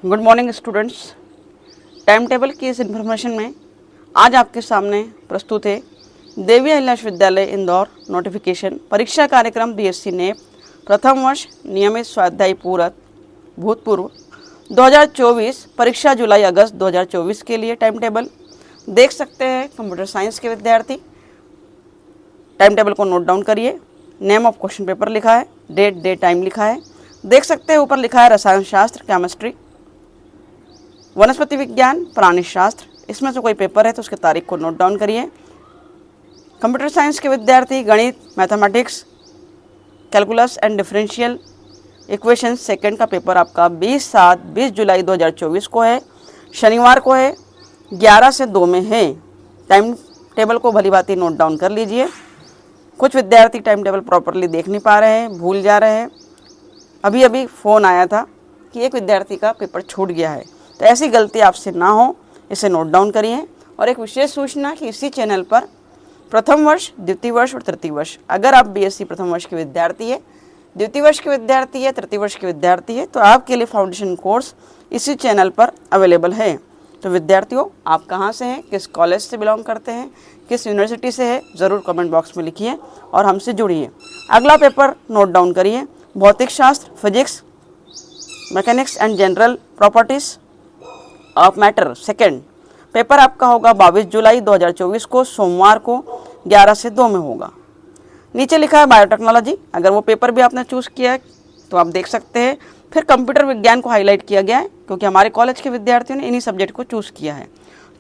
Good morning students. Time table की इस information में आज आपके सामने प्रस्तुत है देवी अहिल्या विश्वविद्यालय इंदौर नोटिफिकेशन परीक्षा कार्यक्रम बीएससी नेप प्रथम वर्ष नियमित स्वाध्याय पूरक भूतपूर्व 2024 परीक्षा जुलाई अगस्त 2024 के लिए टाइम टेबल देख सकते हैं। कंप्यूटर साइंस के विद्यार्थी टाइम टेबल को नोट डाउन करिए। नेम ऑफ क्वेश्चन पेपर लिखा है, डेट डे टाइम लिखा है, देख सकते हैं। ऊपर लिखा है रसायन शास्त्र केमिस्ट्री, वनस्पति विज्ञान, प्राणी शास्त्र। इसमें से कोई पेपर है तो उसके तारीख को नोट डाउन करिए। कंप्यूटर साइंस के विद्यार्थी गणित, mathematics, calculus and differential equation second का पेपर आपका 20 जुलाई 2024 को है, शनिवार को है, 11 से 2 में है। टाइम टेबल को भली भांति नोट डाउन कर लीजिए। कुछ विद्यार्थी टाइम टेबल प्रॉपरली देख नहीं पा रहे हैं, भूल जा रहे हैं। अभी अभी फ़ोन आया था कि एक विद्यार्थी का पेपर छूट गया है, तो ऐसी गलती आपसे ना हो, इसे नोट डाउन करिए। और एक विशेष सूचना कि इसी चैनल पर प्रथम वर्ष, द्वितीय वर्ष और तृतीय वर्ष, अगर आप बीएससी प्रथम वर्ष के विद्यार्थी है, द्वितीय वर्ष के विद्यार्थी है, तृतीय वर्ष के विद्यार्थी है, तो आपके लिए फाउंडेशन कोर्स इसी चैनल पर अवेलेबल है। तो विद्यार्थियों, आप कहाँ से हैं, किस कॉलेज से बिलोंग करते हैं, किस यूनिवर्सिटी से है, ज़रूर कमेंट बॉक्स में लिखिए और हमसे जुड़िए। अगला पेपर नोट डाउन करिए। भौतिक शास्त्र, physics, mechanics and general properties of matter second paper आपका होगा 22 जुलाई 2024 को, सोमवार को 11 से 2 में होगा। नीचे लिखा है बायोटेक्नोलॉजी। अगर वो पेपर भी आपने चूज़ किया है तो आप देख सकते हैं। फिर कंप्यूटर विज्ञान को हाईलाइट किया गया है क्योंकि हमारे कॉलेज के विद्यार्थियों ने इन्हीं सब्जेक्ट को चूज़ किया है।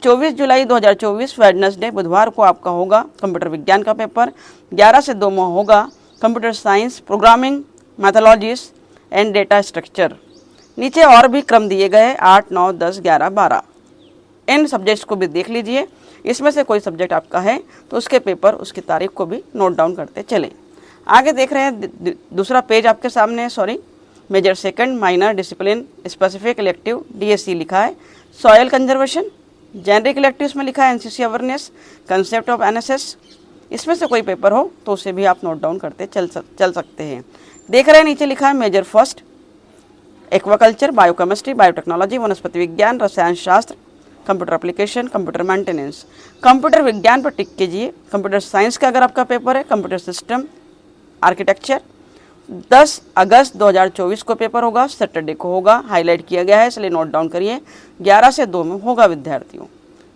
24 जुलाई 2024 वेडनेसडे बुधवार को आपका होगा कंप्यूटर विज्ञान का पेपर, 11 से 2 में होगा computer science, programming, methodologies and data structure. नीचे और भी क्रम दिए गए 8, 9, 10, 11, 12। इन सब्जेक्ट्स को भी देख लीजिए। इसमें से कोई सब्जेक्ट आपका है तो उसके पेपर, उसकी तारीख को भी नोट डाउन करते चले। आगे देख रहे हैं दूसरा पेज आपके सामने, major second, minor discipline, specific elective, DSC लिखा है। सॉयल कंजर्वेशन, जेनरिक इलेक्टिव्स में लिखा है NCC awareness, concept of NSS. इसमें से कोई पेपर हो तो उसे भी आप नोट डाउन करते चल सकते हैं। देख रहे हैं नीचे लिखा है major first, aquaculture, biochemistry, biotechnology, वनस्पति विज्ञान, रसायन शास्त्र, computer application, computer maintenance. Computer विज्ञान पर टिक कीजिए। कंप्यूटर साइंस का अगर आपका पेपर है, कंप्यूटर सिस्टम आर्किटेक्चर, 10 अगस्त 2024 को पेपर होगा, सैटरडे को होगा, हाईलाइट किया गया है इसलिए नोट डाउन करिए। 11 से 2 में होगा विद्यार्थियों।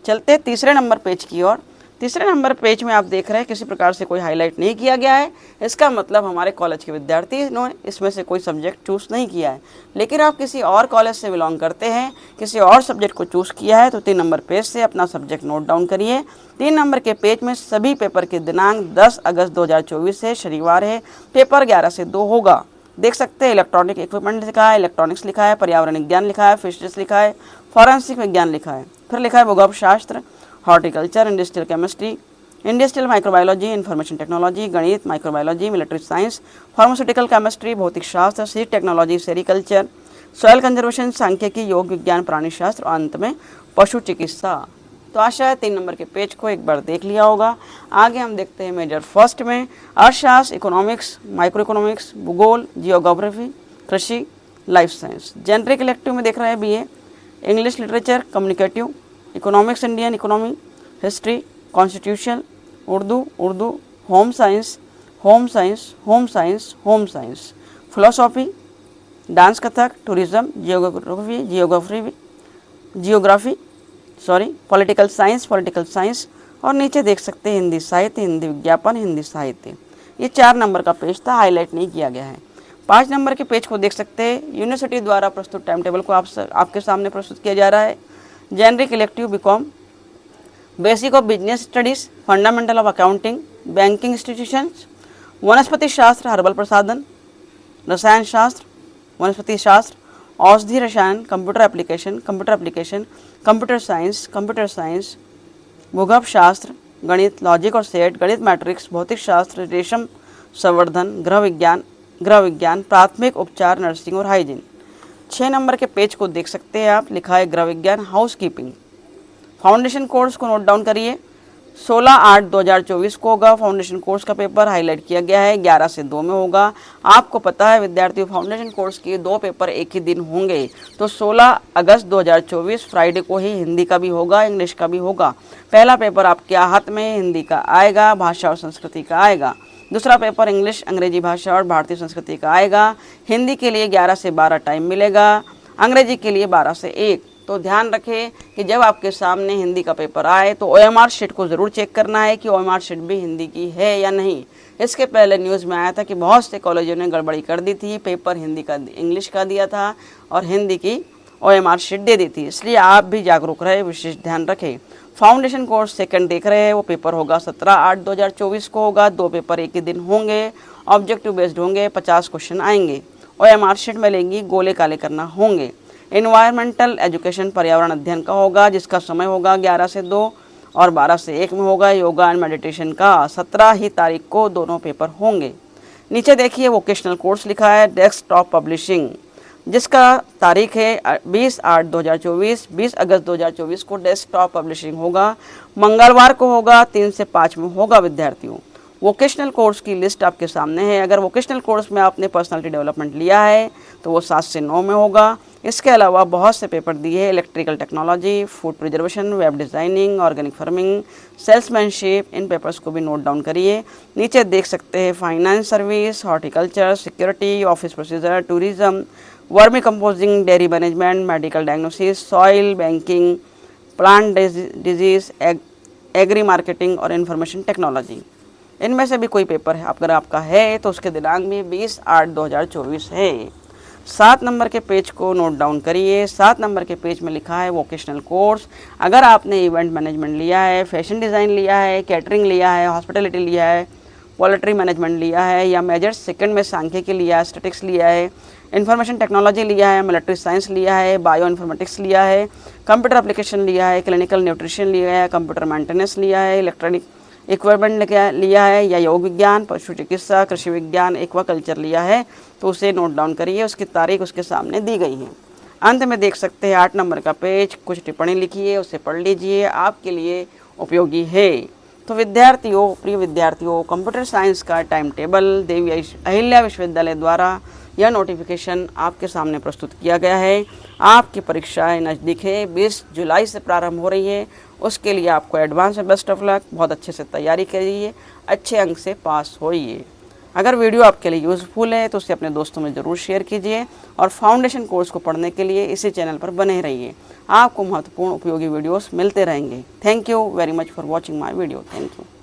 चलते तीसरे नंबर पेज की ओर। तीसरे नंबर पेज में आप देख रहे हैं किसी प्रकार से कोई हाईलाइट नहीं किया गया है। इसका मतलब हमारे कॉलेज के विद्यार्थी ने इसमें से कोई सब्जेक्ट चूज़ नहीं किया है। लेकिन आप किसी और कॉलेज से बिलोंग करते हैं, किसी और सब्जेक्ट को चूज़ किया है, तो 3 नंबर पेज से अपना सब्जेक्ट नोट डाउन करिए। 3 नंबर के पेज में सभी पेपर के दिनांक 10 अगस्त 2024 है, शनिवार है। पेपर 11 से 2 होगा। देख सकते हैं इलेक्ट्रॉनिक इक्विपमेंट लिखा है, इलेक्ट्रॉनिक्स लिखा है, पर्यावरण विज्ञान लिखा है, फिजिक्स लिखा है, फॉरेंसिक विज्ञान लिखा है। फिर लिखा है भूगोल शास्त्र, horticulture, industrial chemistry, industrial microbiology, information technology, गणित, microbiology, military science, pharmaceutical chemistry, भौतिक शास्त्र, seed technology, sericulture, soil conservation, सांख्यिकी, योग विज्ञान, प्राणी शास्त्र और अंत में पशु चिकित्सा। तो आशा है 3 नंबर के पेज को एक बार देख लिया होगा। आगे हम देखते हैं मेजर फर्स्ट में अर्थशास्त्र, इकोनॉमिक्स, माइक्रो इकोनॉमिक्स, भूगोल, जियोग्राफी, कृषि, लाइफ साइंस। जेनरिक इलेक्टिव में देख रहे हैं BA, English literature, communicative, economics, Indian economy, history, constitution, Urdu, home science, home science, home science, home science, philosophy, dance, Kathak, tourism, political science और नीचे देख सकते हैं हिंदी साहित्य, हिंदी विज्ञापन, हिंदी साहित्य। ये 4 नंबर का पेज था, हाईलाइट नहीं किया गया है। 5 नंबर के पेज को देख सकते हैं। यूनिवर्सिटी द्वारा प्रस्तुत टाइम टेबल को आपके सामने प्रस्तुत किया जा रहा है। Generic elective BCom, basic of business studies, fundamental of accounting, banking institutions, वनस्पति शास्त्र, हर्बल प्रसाधन, रसायन शास्त्र, वनस्पति शास्त्र, औषधि रसायन, कंप्यूटर एप्लीकेशन, कंप्यूटर साइंस, भूगोल शास्त्र, गणित, लॉजिक और सेट, गणित, मैट्रिक्स, भौतिक शास्त्र, रेशम संवर्धन, गृह विज्ञान, प्राथमिक उपचार, नर्सिंग और हाइजीन। 6 नंबर के पेज को देख सकते हैं आप, लिखा है गृह विज्ञान, हाउस कीपिंग। फाउंडेशन कोर्स को नोट डाउन करिए। 16/8/2024 को होगा फाउंडेशन कोर्स का पेपर, हाईलाइट किया गया है। 11 से 2 में होगा। आपको पता है विद्यार्थियों, फाउंडेशन कोर्स के 2 पेपर एक ही दिन होंगे। तो 16 अगस्त 2024 फ्राइडे को ही हिंदी का भी होगा, इंग्लिश का भी होगा। पहला पेपर आपके हाथ में हिंदी का आएगा, भाषा और संस्कृति का आएगा। दूसरा पेपर इंग्लिश, अंग्रेजी भाषा और भारतीय संस्कृति का आएगा। हिंदी के लिए 11 से 12 टाइम मिलेगा, अंग्रेजी के लिए 12 से 1। तो ध्यान रखें कि जब आपके सामने हिंदी का पेपर आए तो OMR शीट को ज़रूर चेक करना है कि OMR शीट भी हिंदी की है या नहीं। इसके पहले न्यूज़ में आया था कि बहुत से कॉलेजों ने गड़बड़ी कर दी थी, पेपर हिंदी का इंग्लिश का दिया था और हिंदी की OMR शीट दे दी थी। इसलिए आप भी जागरूक रहे, विशेष ध्यान रखें। फाउंडेशन कोर्स सेकंड देख रहे हैं, वो पेपर होगा 17/8/2024 को होगा। 2 पेपर एक ही दिन होंगे, ऑब्जेक्टिव बेस्ड होंगे, 50 क्वेश्चन आएंगे। OMR शीट मिलेंगी, गोले काले करना होंगे। एनवायरमेंटल एजुकेशन, पर्यावरण अध्ययन का होगा, जिसका समय होगा 11 से 2 और 12 से 1 में होगा। योगा एंड मेडिटेशन का 17 ही तारीख को दोनों पेपर होंगे। नीचे देखिए वोकेशनल कोर्स लिखा है, डेस्कटॉप पब्लिशिंग, जिसका तारीख है 20/8/2024, 20 अगस्त 2024 को डेस्कटॉप पब्लिशिंग होगा। मंगलवार को होगा, 3 से 5 में होगा विद्यार्थियों। वोकेशनल कोर्स की लिस्ट आपके सामने है। अगर वोकेशनल कोर्स में आपने पर्सनालिटी डेवलपमेंट लिया है तो वो 7 से 9 में होगा। इसके अलावा बहुत से पेपर दिए हैं, electrical technology, food preservation, web designing, organic farming, salesmanship. इन पेपर्स को भी नोट डाउन करिए। नीचे देख सकते हैं finance service, horticulture, security, office procedure, tourism, vermi composing, dairy management, medical diagnosis, soil, banking, plant disease, agri marketing और information technology. इनमें से भी कोई पेपर है अगर आपका है तो उसके दिनांक भी 20/8/2024 है। 7 नंबर के पेज को नोट डाउन करिए। 7 नंबर के पेज में लिखा है वोकेशनल कोर्स। अगर आपने इवेंट मैनेजमेंट लिया है, फैशन डिज़ाइन लिया है, कैटरिंग लिया है, हॉस्पिटैलिटी लिया है, पोल्ट्री मैनेजमेंट लिया है या मेजर सेकंड में सांख्यिकी लिया है, स्टैटिक्स लिया है, इन्फॉर्मेशन टेक्नोलॉजी लिया है, मिलिट्री साइंस लिया है, बायो इन्फॉर्मेटिक्स लिया है, कंप्यूटर एप्लीकेशन लिया है, क्लिनिकल न्यूट्रिशन लिया है, कंप्यूटर मेंटेनेंस लिया है, इलेक्ट्रॉनिक इक्विपमेंट लिया है या योग विज्ञान, पशु चिकित्सा, कृषि विज्ञान, एक्वाकल्चर लिया है तो उसे नोट डाउन करिए। उसकी तारीख उसके सामने दी गई है। अंत में देख सकते हैं 8 नंबर का पेज, कुछ टिप्पणी लिखिए, उसे पढ़ लीजिए, आपके लिए उपयोगी है। तो विद्यार्थियों, प्रिय विद्यार्थियों, कंप्यूटर साइंस का टाइम टेबल देवी अहिल्या विश्वविद्यालय द्वारा यह नोटिफिकेशन आपके सामने प्रस्तुत किया गया है। आपकी परीक्षाएं नज़दीक है, 20 जुलाई से प्रारंभ हो रही है। उसके लिए आपको एडवांस में बेस्ट ऑफ लक, बहुत अच्छे से तैयारी करिए, अच्छे अंक से पास होइए। अगर वीडियो आपके लिए यूज़फुल है तो उसे अपने दोस्तों में ज़रूर शेयर कीजिए और फाउंडेशन कोर्स को पढ़ने के लिए इसी चैनल पर बने रहिए। आपको महत्वपूर्ण उपयोगी वीडियोस मिलते रहेंगे। Thank you very much for watching my video. Thank you.